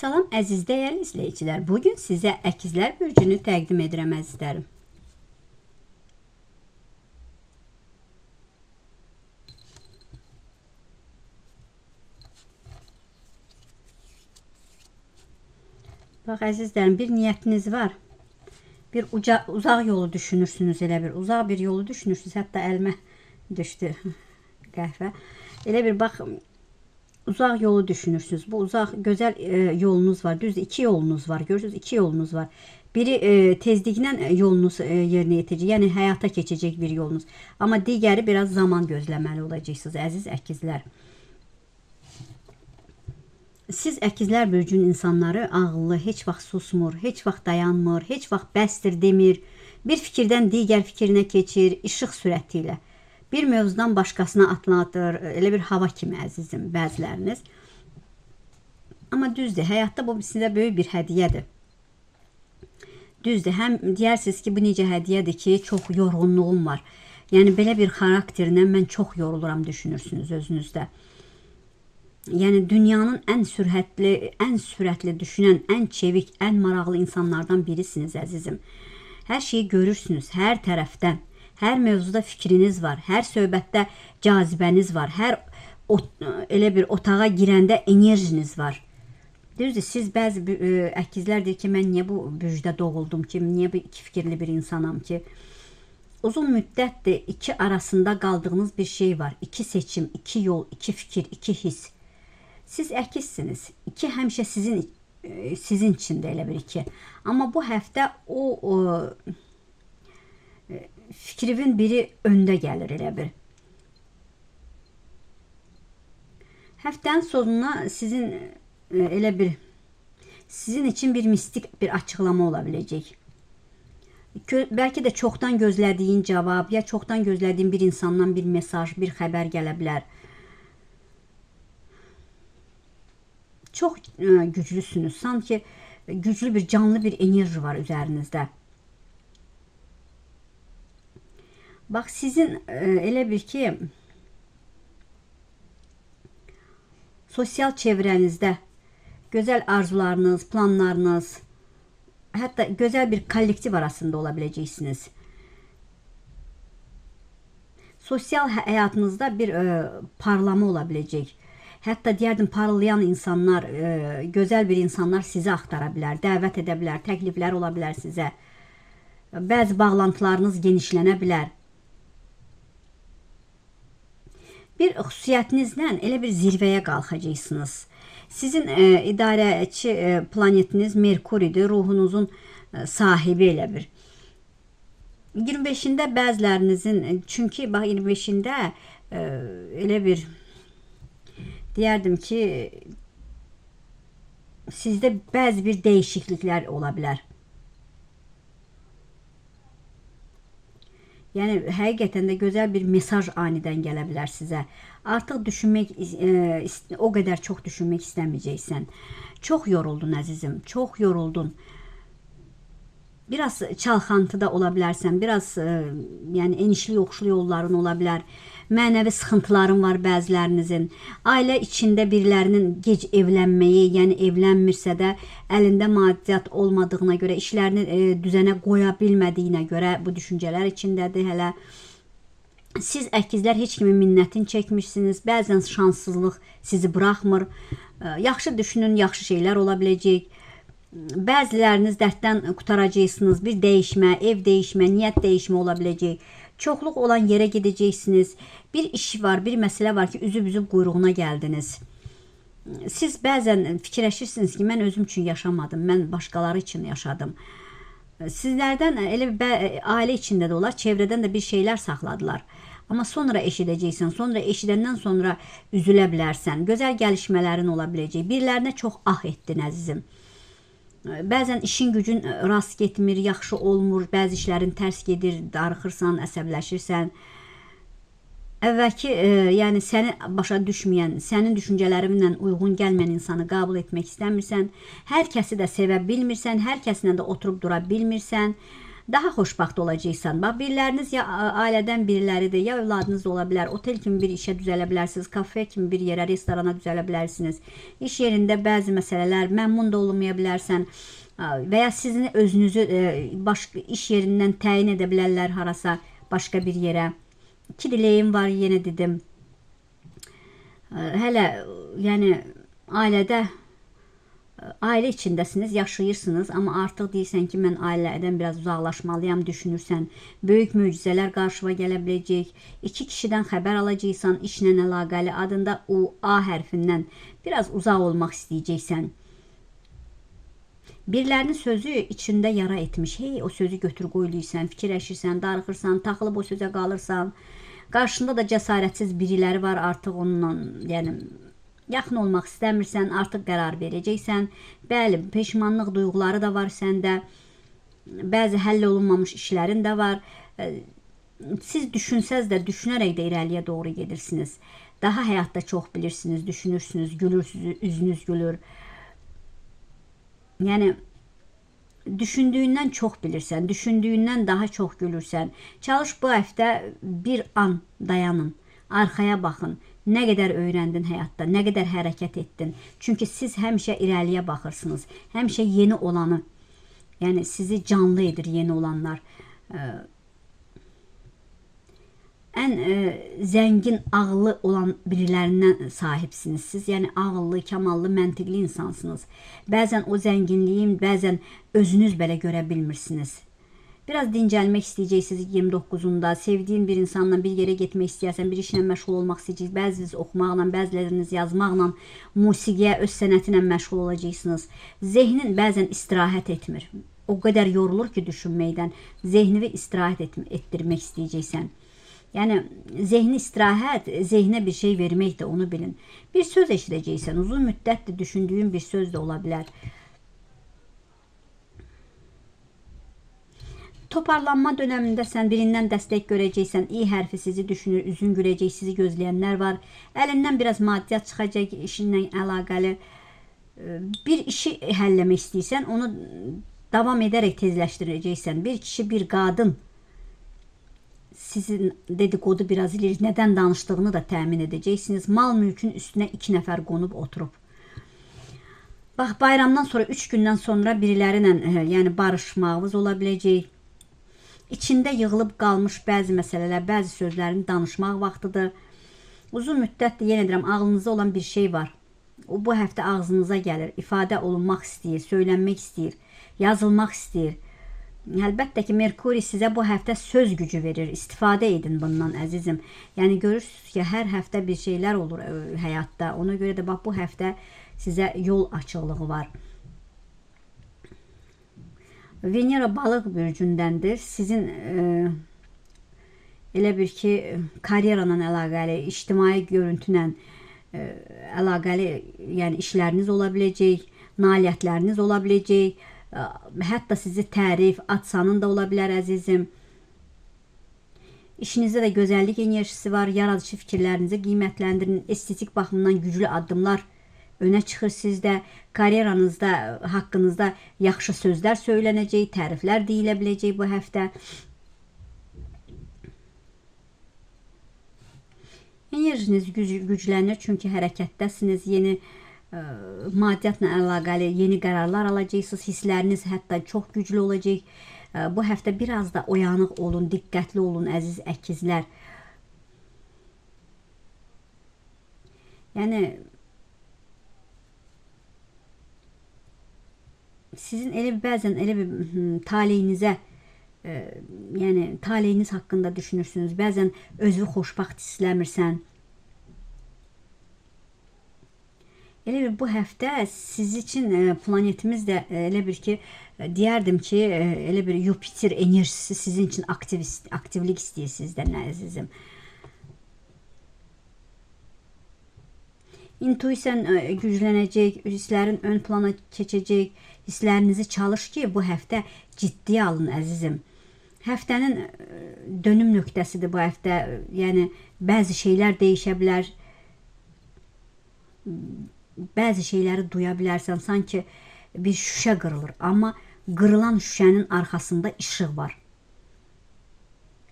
Salam əziz dəyərli izləyicilər. Bugün sizə əkizlər bürcünü təqdim edirəm əzizlərim. Bax əzizlərim, bir niyyətiniz var. Bir uzaq yolu düşünürsünüz, elə bir uzaq bir yolu düşünürsünüz. Hətta əlimə düşdü qəhvə. Elə bir bax uzaq yolu düşünürsünüz. Bu uzaq gözəl yolunuz var. Düzdür, iki yolunuz var. Görürsünüz, iki yolunuz var. Biri tezliklə yolunuz yerinə yetəcək. Yəni həyata keçəcək bir yolunuz. Amma digəri biraz zaman gözləməli olacaqsınız əziz əkizlər. Siz əkizlər bürcünün insanları ağıllı, heç vaxt susmur, heç vaxt dayanmır, heç vaxt bəsdir demir. Bir fikirdən digər fikrinə keçir, işıq sürəti ilə. Bir mövzudan başqasına atladır, elə bir hava kimi əzizim bəziləriniz. Amma düzdür, həyatda bu sizə böyük bir hədiyyədir. Düzdür, həm deyirsiniz ki, bu necə hədiyyədir ki, çox yorğunluğum var. Yəni belə bir xarakterlə mən çox yoruluram düşünürsünüz özünüzdə. Yəni dünyanın ən sürətli düşünən, ən çevik, ən maraqlı insanlardan birisiniz əzizim. Hər şeyi görürsünüz, hər tərəfdən. Hər mövzuda fikriniz var, hər söhbətdə cazibəniz var, hər elə bir otağa girəndə enerjiniz var. Düzdür, siz bəzi əkizlər deyir ki, mən niyə bu bürcdə doğuldum ki, niyə bu iki fikirli bir insanam ki? Uzun müddətdir iki arasında qaldığınız bir şey var. İki seçim, iki yol, iki fikir, iki his. Siz əkizsiniz. İki həmişə sizin içində elə bir iki. Amma bu həftə o fikrin biri öndə gəlir elə bir. Həftənin sonuna sizin için bir mistik bir açıqlama ola biləcək. Bəlkə də çoxdan gözlədiyin cavab, ya çoxdan gözlədiyin bir insandan bir mesaj, bir xəbər gələ bilər. Çox güclüsünüz. Sanki güclü bir, canlı bir enerji var üzərinizdə. Bax sizin elə bir ki sosial çevrənizdə gözəl arzularınız, planlarınız, hətta gözəl bir kollektiv arasında ola biləcəksiniz. Sosial həyatınızda bir parlama ola biləcək. Hətta deyərdim parlayan insanlar, gözəl bir insanlar sizi axtara bilər, dəvət edə bilər, təkliflər ola bilər sizə. Bəzi bağlantılarınız genişlənə bilər. Bir xüsusiyyətinizlə elə bir zirvəyə qalxacaqsınız. Sizin idarəçi planetiniz Merkuridir, ruhunuzun sahibi elə bir. 25'ində bəzilərinizin, çünki bax 25'ində elə bir deyərdim ki, sizdə bəzi bir dəyişikliklər ola bilər. Yəni həqiqətən də gözəl bir mesaj anidən gələ bilər sizə. Artıq düşünmək, o qədər çox düşünmək istəməyəcəksən. Çox yoruldun əzizim, çox yoruldun. Biraz çalxantıda ola bilərsən, biraz yəni enişli yoxuşlu yolların ola bilər. Mənəvi sıxıntıların var bəzilərinizin. Ailə içində birilərinin gec evlənməyi, yəni evlənmirsə də əlində maddiyyat olmadığına görə, işlərini düzənə qoya bilmədiyinə görə bu düşüncələr içindədir hələ. Siz əkizlər heç kimin minnətini çəkmişsiniz. Bəzən şanssızlıq sizi buraxmır. Yaxşı düşünün, yaxşı şeylər ola biləcək. Bəziləriniz dərddən qutaracaqsınız. Bir dəyişmə, ev dəyişmə, niyyət dəyişmə ola biləcək. Çoxluq olan yerə gedəcəksiniz. Bir iş var, bir məsələ var ki, üzüb quyruğuna gəldiniz. Siz bəzən fikirləşirsiniz ki, mən özüm üçün yaşamadım, mən başqaları üçün yaşadım. Sizlərdən elə ailə içində də olar, çevrədən də bir şeylər saxladılar. Amma sonra eşidəcəksən, sonra eşidəndən sonra üzülə bilərsən. Gözəl gəlişmələrin ola biləcək. Birilərinə çox ah etdin əzizim. Bəzən işin gücün rast getmir, yaxşı olmur, bəzi işlərin tərs gedir, darıxırsan, əsəbləşirsən. Əvvəlki, yəni səni başa düşməyən, sənin düşüncələrinlə uyğun gəlməyən insanı qəbul etmək istəmirsən, hər kəsi də sevə bilmirsən, hər kəsinə də oturub dura bilmirsən. daha xoşbaxt olacaqsan. Bax, biriləriniz ya ailədən biriləridir, ya övladınız da ola bilər. Otel kimi bir işə düzələ bilərsiniz, kafe kimi bir yerə, restorana düzələ bilərsiniz. İş yerində bəzi məsələlər məmnun da olmaya bilərsən və ya sizin özünüzü başqa iş yerindən təyin edə bilərlər harasa, başqa bir yerə. 2 diləyim var, yenə dedim. Hələ yəni ailədə aile içindəsiniz, yaşayırsınız, amma artıq deyirsən ki, mən ailədən biraz uzaqlaşmalıyam, düşünürsən. Böyük möcüzələr qarşıma gələ biləcək. 2 kişidən xəbər alacaqsan, işlə əlaqəli, adında U, A hərfindən biraz uzaq olmaq istəyəcəksən. Birilərinin sözü içində yara etmiş. Hey, o sözü götür qoyuluysan, fikirləşirsən, darıxırsan, taxılıb o sözə qalırsan. Qarşında da cəsarətsiz biriləri var, artıq onunla, yəni yaxın olmaq istəmirsən, artıq qərar verəcəksən. Bəli, peşmanlıq duyğuları da var səndə. Bəzi həll olunmamış işlərin də var. Siz düşünsəz də, düşünərək də irəliyə doğru gedirsiniz. Daha həyatda çox bilirsiniz, düşünürsünüz, gülürsünüz, üzünüz gülür. Yəni düşündüyündən çox bilirsən, düşündüyündən daha çox gülürsən. Çalış bu həftə bir an dayanın, arxaya baxın. Nə qədər öyrəndin həyatda, nə qədər hərəkət etdin. Çünki siz həmişə irəliyə baxırsınız. Həmişə yeni olanı, yəni sizi canlı edir yeni olanlar. Ən zəngin, ağıllı olan birilərindən sahibsiniz. Siz yəni ağıllı, kamallı, məntiqli insansınız. Bəzən o zənginliyin, bəzən özünüz belə görə bilmirsiniz. Biraz dincəlmək istəyəcəksiniz 29-unda. Sevdiyin bir insanla bir yerə getmək istəyərsən, bir işlə məşğul olmaq istəyəcəksiniz. Bəziniz oxumaqla, bəziləriniz yazmaqla, musiqiyə, öz sənətinə məşğul olacaqsınız. Zehnin bəzən istirahət etmir. O qədər yorulur ki, düşünməkdən. Zehnini istirahət etdirmək istəyəcəksən. Yəni, zehni istirahət, zehnə bir şey vermək də, onu bilin. Bir söz eşidəcəksən, uzun müddətdir düşündüyün bir söz də ola bilər. Toparlanma dönemində sən birindən dəstək görəcəksən, İ hərfi sizi düşünür, üzün güləcək, sizi gözləyənlər var. Əlindən biraz maddiyyat çıxacaq, işinlə əlaqəli. Bir işi həlləmək istəyirsən, onu davam edərək tezləşdirəcəksən. Bir kişi, bir qadın sizin dedikodu biraz ilir, nədən danışdığını da təmin edəcəksiniz. Mal mülkün üstünə 2 nəfər qonub oturub. Bax, bayramdan sonra 3 gündən sonra birilərinə yəni barışmağınız ola biləcək. İçində yığılıb qalmış bəzi məsələlər, bəzi sözlərini danışmaq vaxtıdır. Uzun müddətdir, yenə deyirəm, ağlınızda olan bir şey var. O bu həftə ağzınıza gəlir, ifadə olunmaq istəyir, söylənmək istəyir, yazılmaq istəyir. Əlbəttə ki, Merkuri sizə bu həftə söz gücü verir. İstifadə edin bundan, əzizim. Yəni görürsünüz ki, hər həftə bir şeylər olur həyatda. Ona görə də bax, bu həftə sizə yol açıqlığı var. Venera balıq bürcündəndir. Sizin elə bir ki, karyeranla əlaqəli, ictimai görüntülə əlaqəli, yəni işləriniz ola biləcək, nailiyyətləriniz ola biləcək. Hətta sizi tərif, atsanın da ola bilər, əzizim. İşinizdə də gözəllik enerjisi var. Yaradıcı fikirlərinizi qiymətləndirin. Estetik baxımdan güclü addımlar önə çıxır sizdə. Karyeranızda, haqqınızda yaxşı sözlər söylənəcək, təriflər deyilə biləcək bu həftə. Enerjiniz güclənir, çünki hərəkətdəsiniz. Yeni maddiyyatla əlaqəli yeni qərarlar alacaqsınız. Hissləriniz hətta çox güclü olacaq. Bu həftə biraz da oyanıq olun, diqqətli olun, əziz əkizlər. Yəni sizin bəzən elə bir taleyinizə, yəni taleyiniz haqqında düşünürsünüz. Bəzən özünü xoşbaxt hissləmirsən. Elə bir bu həftə siz üçün planetimiz də elə bir ki, deyərdim ki, elə bir Jupiter enerjisi sizin üçün aktivlik istəyir sizdən, əzizim. İntuisiyan güclənəcək, hisslərin ön plana keçəcək, hisslərinizi çalış ki, bu həftə ciddiyə alın, əzizim. Həftənin dönüm nöqtəsidir bu həftə, yəni bəzi şeylər dəyişə bilər, bəzi şeyləri duya bilərsən, sanki bir şüşə qırılır, amma qırılan şüşənin arxasında işıq var.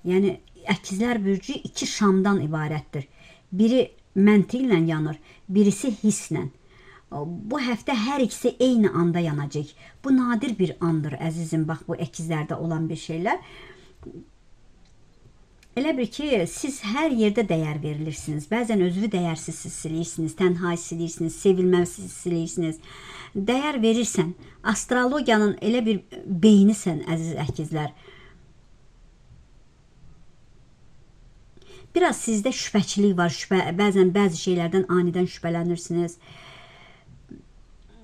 Yəni əkizlər bürcü iki şamdan ibarətdir. Biri məntiqlə yanır, birisi hisslə. Bu həftə hər ikisi eyni anda yanacaq. Bu nadir bir andır əzizim. Bax, bu əkizlərdə olan bir şeylər. Elə bir ki, siz hər yerdə dəyər verilirsiniz. Bəzən özünü dəyərsiz hiss edirsiniz, tənha hiss edirsiniz, sevilməz hiss edirsiniz. Dəyər verirsən. Astrologiyanın elə bir beynisən, əziz əkizlər. Biraz sizdə şübhəçilik var. Bəzən bəzi şeylərdən anidən şübhələnirsiniz.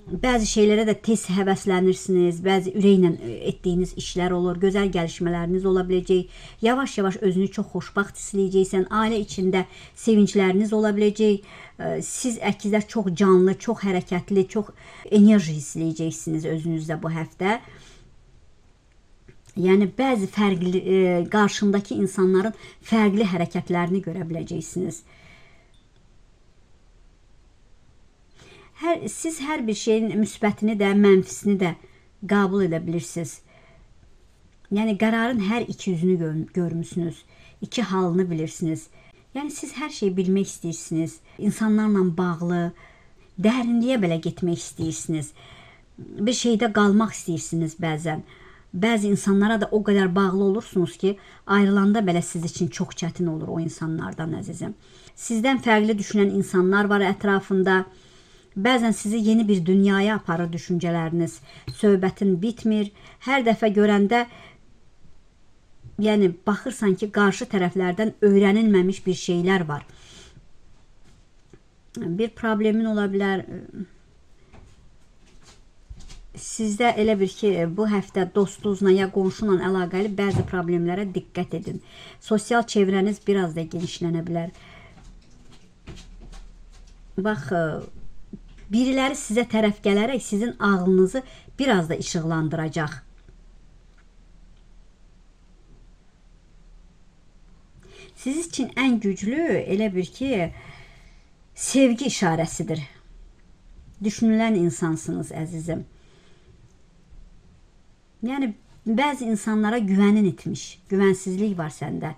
Bəzi şeylərə də tez həvəslənirsiniz, bəzi ürəklə etdiyiniz işlər olur, gözəl gəlişmələriniz ola biləcək, yavaş-yavaş özünü çox xoşbaxt hiss edəcəksən, ailə içində sevincləriniz ola biləcək, siz əkizlər çox canlı, çox hərəkətli, çox enerji hiss edəcəksiniz özünüzdə bu həftə. Yəni, bəzi fərqli, qarşındakı insanların fərqli hərəkətlərini görə biləcəksiniz. Siz hər bir şeyin müsbətini də, mənfisini də qəbul edə bilirsiniz. Yəni, qərarın hər iki yüzünü görmüsünüz, iki halını bilirsiniz. Yəni, siz hər şeyi bilmək istəyirsiniz, insanlarla bağlı, dərinliyə belə getmək istəyirsiniz. Bir şeydə qalmaq istəyirsiniz bəzən. Bəzi insanlara da o qədər bağlı olursunuz ki, ayrılanda belə siz üçün çox çətin olur o insanlardan, əzizim. Sizdən fərqli düşünən insanlar var ətrafında. Bəzən sizi yeni bir dünyaya aparır düşüncələriniz. Söhbətin bitmir. Hər dəfə görəndə, yəni baxırsan ki, qarşı tərəflərdən öyrənilməmiş bir şeylər var. Bir problemin ola bilər. Sizdə elə bir ki, bu həftə dostunuzla ya qonşunla əlaqəli bəzi problemlərə diqqət edin. Sosial çevrəniz biraz da genişlənə bilər. Bax, biriləri sizə tərəf gələrək sizin ağlınızı biraz da işıqlandıracaq. Siz üçün ən güclü elə bir ki, sevgi işarəsidir. Düşünülən insansınız, əzizim. Yəni, bəzi insanlara güvənin itmiş, güvənsizlik var səndə.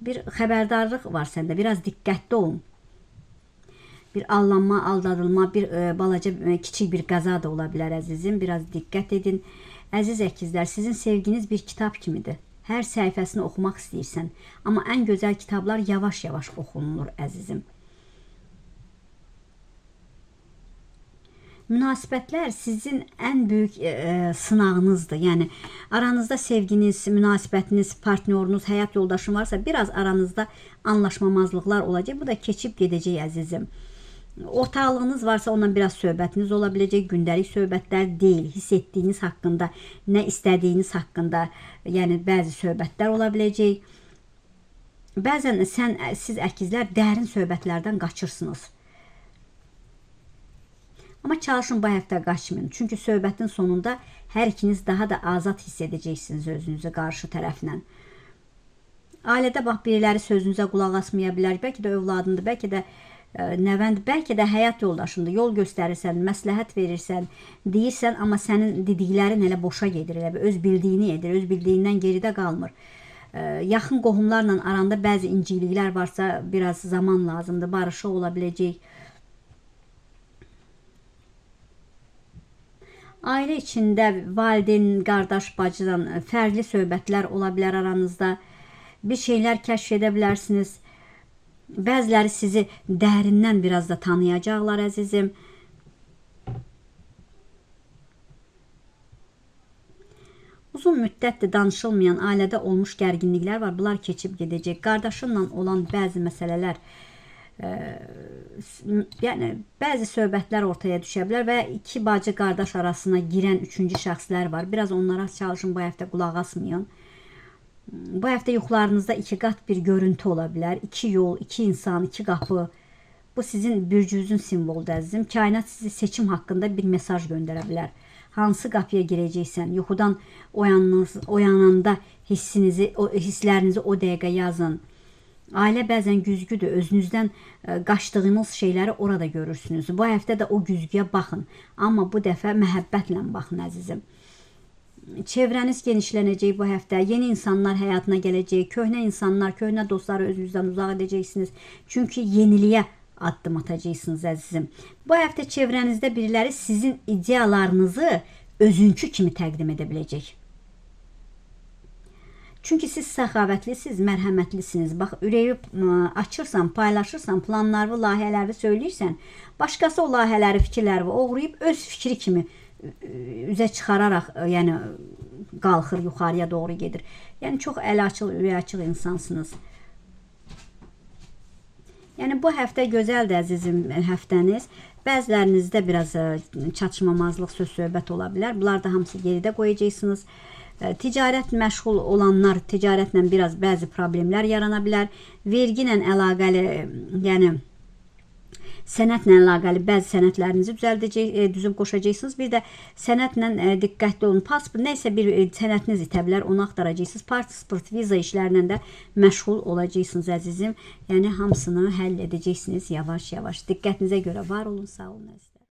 Bir xəbərdarlıq var səndə, biraz diqqətli olun. Bir allanma, aldadılma, bir balaca, kiçik bir qəza da ola bilər, əzizim. Biraz diqqət edin. Əziz əkizlər, sizin sevginiz bir kitab kimidir. Hər səhifəsini oxumaq istəyirsən. Amma ən gözəl kitablar yavaş-yavaş oxunulur, əzizim. Münasibətlər sizin ən böyük sınağınızdır. Yəni, aranızda sevginiz, münasibətiniz, partnyorunuz, həyat yoldaşın varsa, biraz aranızda anlaşmamazlıqlar olacaq. Bu da keçib gedəcək, əzizim. Ortaqlığınız varsa ondan biraz söhbətiniz ola biləcək, gündəlik söhbətlər deyil, hiss etdiyiniz haqqında, nə istədiyiniz haqqında, yəni bəzi söhbətlər ola biləcək. Bəzən siz əkizlər dərin söhbətlərdən qaçırsınız. Amma çalışın bu həftə qaçmayın, çünki söhbətin sonunda hər ikiniz daha da azad hiss edəcəksiniz özünüzü qarşı tərəflə. Ailədə bax, biriləri sözünüzə qulaq asmaya bilər, bəlkə də övladındır, bəlkə də nəvənd, bəlkə də həyat yoldaşındır, yol göstərirsən, məsləhət verirsən, deyirsən, amma sənin dediklərin elə boşa gedir, elə öz bildiyini edir, öz bildiyindən geridə qalmır. Yaxın qohumlarla aranda bəzi inciliklər varsa, biraz zaman lazımdır, barışıq ola biləcək. Ailə içində valideyn, qardaş, bacıdan fərqli söhbətlər ola bilər aranızda, bir şeylər kəşf edə bilərsiniz. Bəziləri sizi dərindən biraz da tanıyacaqlar, əzizim. Uzun müddətdir danışılmayan ailədə olmuş gərginliklər var. Bunlar keçib gedəcək. Qardaşınla olan bəzi məsələlər, yəni bəzi söhbətlər ortaya düşə bilər və iki bacı qardaş arasına girən üçüncü şəxslər var. Biraz onlara çalışın, bu həftə qulaq asmayın. Bu həftə yuxularınızda iki qat bir görüntü ola bilər. İki yol, iki insan, iki qapı. Bu sizin bürcünüzün simvoludur, əzizim. Kainat sizi seçim haqqında bir mesaj göndərə bilər. Hansı qapıya girəcəksən? Yuxudan oyananda hisslərinizi o dəqiqə yazın. Ailə bəzən güzgüdür. Özünüzdən qaçdığınız şeyləri orada görürsünüz. Bu həftə də o güzgüyə baxın. Amma bu dəfə məhəbbətlə baxın, əzizim. çevrəniz genişlənəcək bu həftə. Yeni insanlar həyatına gələcək. Köhnə insanlar, köhnə dostları özünüzdən uzaq edəcəksiniz. Çünki yeniliyə addım atacaqsınız əzizim. Bu həftə çevrənizdə biriləri sizin ideyalarınızı özünkü kimi təqdim edə biləcək. Çünki siz səxavətlisiniz, mərhəmətlisiniz. Bax, ürəyi açırsan, paylaşırsan, planlarını, layihələri söyləyirsən, başqası o layihələri, fikirləri oğrayıb öz fikri kimi üzə çıxararaq, yəni qalxır, yuxarıya doğru gedir. Yəni çox əli açıq, ürəyi açıq insansınız. Yəni bu həftə gözəldir əzizim həftəniz. Bəzilərinizdə biraz çatışmamazlıq, söz-söhbət ola bilər. Bunlar da hamısı geridə qoyacaqsınız. Ticarət məşğul olanlar ticarətlə biraz bəzi problemlər yarana bilər. Vergi ilə əlaqəli, yəni sənətlə əlaqəli bəzi sənətlərinizi düzüb qoşacaqsınız. Bir də sənətlə diqqətli olun. Pasport, nəysə bir sənətiniz itə bilər, onu axtaracaqsınız. Pasport, viza işlərlə də məşğul olacaqsınız əzizim. Yəni hamısını həll edəcəksiniz yavaş-yavaş. Diqqətinizə görə var olun, sağ olun əzizim.